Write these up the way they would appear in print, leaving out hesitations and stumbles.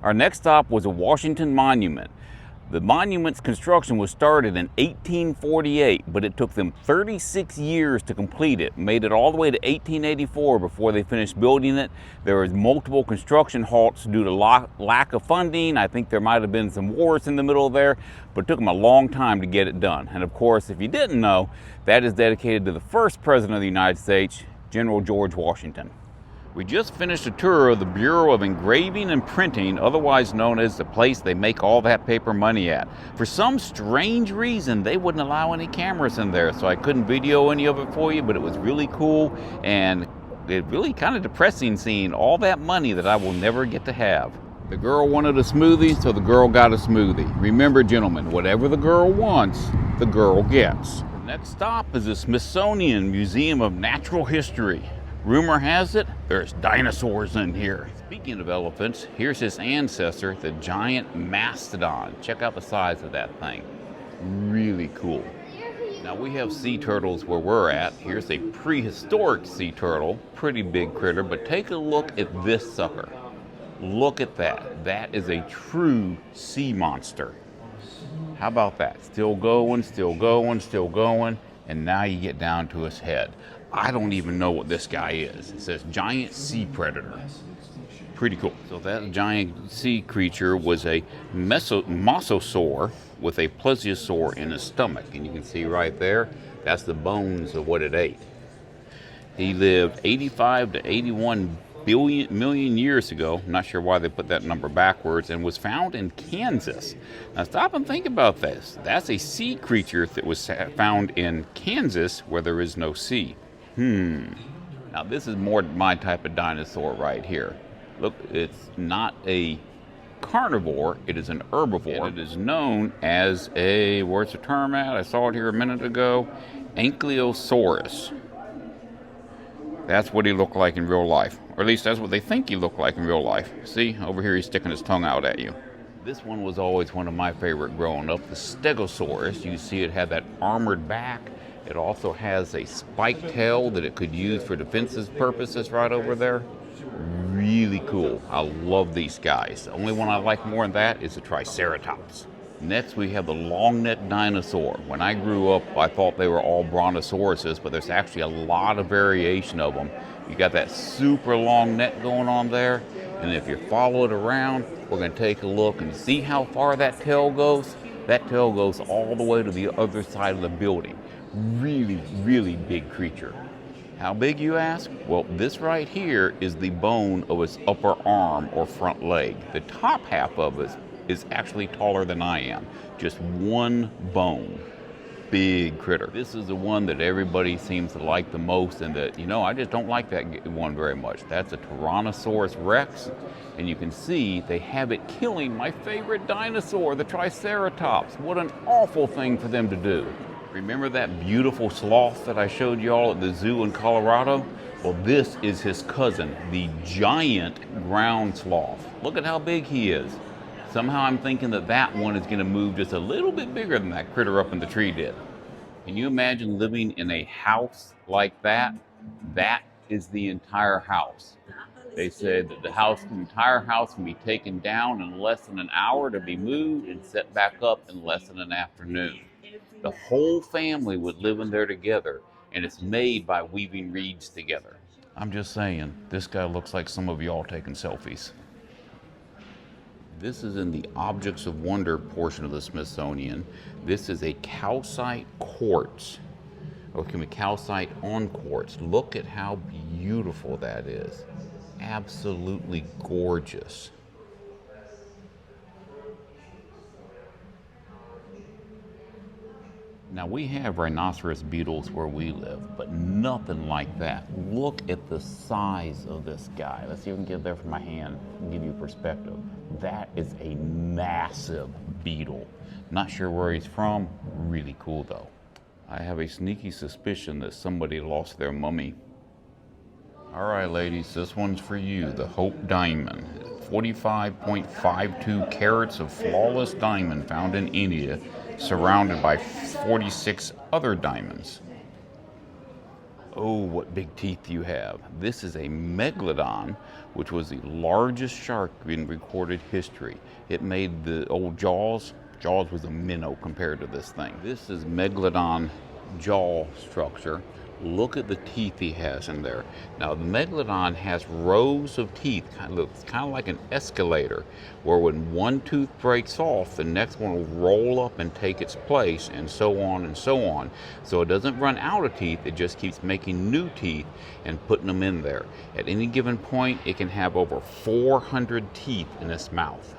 Our next stop was a Washington monument. The monument's construction was started in 1848, but it took them 36 years to complete it. Made it all the way to 1884 before they finished building it. There was multiple construction halts due to lack of funding. I think there might have been some wars in the middle there, but it took them a long time to get it done. And of course, if you didn't know, that is dedicated to the first president of the United States, General George Washington. We just finished a tour of the Bureau of Engraving and Printing, otherwise known as the place they make all that paper money at. For some strange reason, they wouldn't allow any cameras in there, so I couldn't video any of it for you, but it was really cool and it really kind of depressing seeing all that money that I will never get to have. The girl wanted a smoothie, so the girl got a smoothie. Remember, gentlemen, whatever the girl wants, the girl gets. The next stop is the Smithsonian Museum of Natural History. Rumor has it, there's dinosaurs in here. Speaking of elephants, here's his ancestor, the giant mastodon. Check out the size of that thing. Really cool. Now we have sea turtles where we're at. Here's a prehistoric sea turtle, pretty big critter, but take a look at this sucker. Look at that. That is a true sea monster. How about that? Still going, still going, still going, and now you get down to his head. I don't even know what this guy is. It says giant sea predator. Pretty cool. So that giant sea creature was a mosasaur with a plesiosaur in his stomach. And you can see right there, that's the bones of what it ate. He lived 85 to 81 million years ago. I'm not sure why they put that number backwards, and was found in Kansas. Now stop and think about this. That's a sea creature that was found in Kansas where there is no sea. Now this is more my type of dinosaur right here. Look, it's not a carnivore, it is an herbivore. And it is known as a, where's the term at? I saw it here a minute ago. Ankylosaurus. That's what he looked like in real life. Or at least that's what they think he looked like in real life. See, over here he's sticking his tongue out at you. This one was always one of my favorite growing up, the Stegosaurus. You see it had that armored back. It also has a spiked tail that it could use for defensive purposes right over there. Really cool. I love these guys. The only one I like more than that is the Triceratops. Next we have the long-necked dinosaur. When I grew up, I thought they were all brontosauruses, but there's actually a lot of variation of them. You got that super long neck going on there, and if you follow it around, we're going to take a look and see how far that tail goes. That tail goes all the way to the other side of the building. Really, really big creature. How big, you ask? Well, this right here is the bone of its upper arm or front leg. The top half of it is actually taller than I am. Just one bone. Big critter. This is the one that everybody seems to like the most, and that, I just don't like that one very much. That's a Tyrannosaurus Rex, and you can see they have it killing my favorite dinosaur, the Triceratops. What an awful thing for them to do. Remember that beautiful sloth that I showed you all at the zoo in Colorado? Well, this is his cousin, the giant ground sloth. Look at how big he is. Somehow I'm thinking that that one is going to move just a little bit bigger than that critter up in the tree did. Can you imagine living in a house like that? That is the entire house. They said that the entire house can be taken down in less than an hour to be moved and set back up in less than an afternoon. The whole family would live in there together, and it's made by weaving reeds together. I'm just saying, this guy looks like some of y'all taking selfies. This is in the Objects of Wonder portion of the Smithsonian. This is a calcite quartz, or it can be calcite on quartz. Look at how beautiful that is. Absolutely gorgeous. Now we have rhinoceros beetles where we live, but nothing like that. Look at the size of this guy. Let's see if we can get there from my hand and give you perspective. That is a massive beetle. Not sure where he's from. Really cool though. I have a sneaky suspicion that somebody lost their mummy. All right, ladies, this one's for you, the Hope Diamond. 45.52 carats of flawless diamond found in India, surrounded by 46 other diamonds. Oh, what big teeth you have. This is a megalodon, which was the largest shark in recorded history. It made the old Jaws. Jaws was a minnow compared to this thing. This is megalodon jaw structure. Look at the teeth he has in there. Now the megalodon has rows of teeth, looks kind of like an escalator, where when one tooth breaks off, the next one will roll up and take its place, and so on and so on. So it doesn't run out of teeth, it just keeps making new teeth and putting them in there. At any given point, it can have over 400 teeth in its mouth.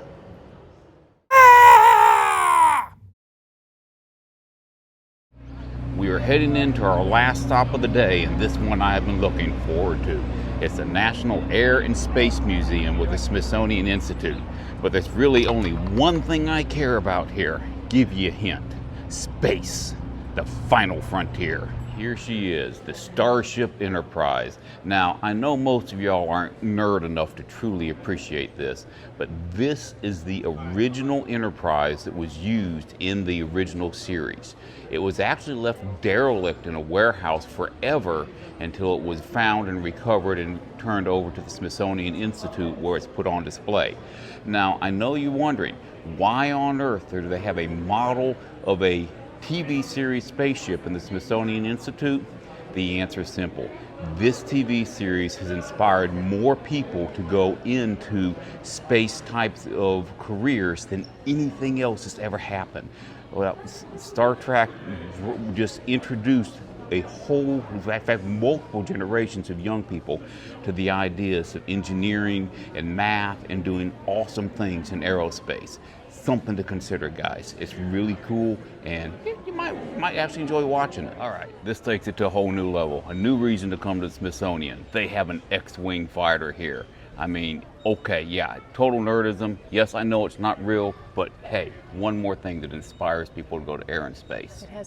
We are heading into our last stop of the day, and this one I have been looking forward to. It's the National Air and Space Museum with the Smithsonian Institute. But there's really only one thing I care about here. Give you a hint. Space, the final frontier. Here she is, the Starship Enterprise. Now, I know most of y'all aren't nerd enough to truly appreciate this, but this is the original Enterprise that was used in the original series. It was actually left derelict in a warehouse forever until it was found and recovered and turned over to the Smithsonian Institute, where it's put on display. Now, I know you're wondering, why on earth do they have a model of a TV series spaceship in the Smithsonian Institute? The answer is simple. This TV series has inspired more people to go into space types of careers than anything else that's ever happened. Well, Star Trek just introduced a whole, in fact, multiple generations of young people to the ideas of engineering and math and doing awesome things in aerospace. Something to consider, guys. It's really cool, and you might actually enjoy watching it. All right, this takes it to a whole new level. A new reason to come to the Smithsonian. They have an X-Wing fighter here. I mean, okay, yeah, total nerdism. Yes, I know it's not real, but hey, one more thing that inspires people to go to air and space. It has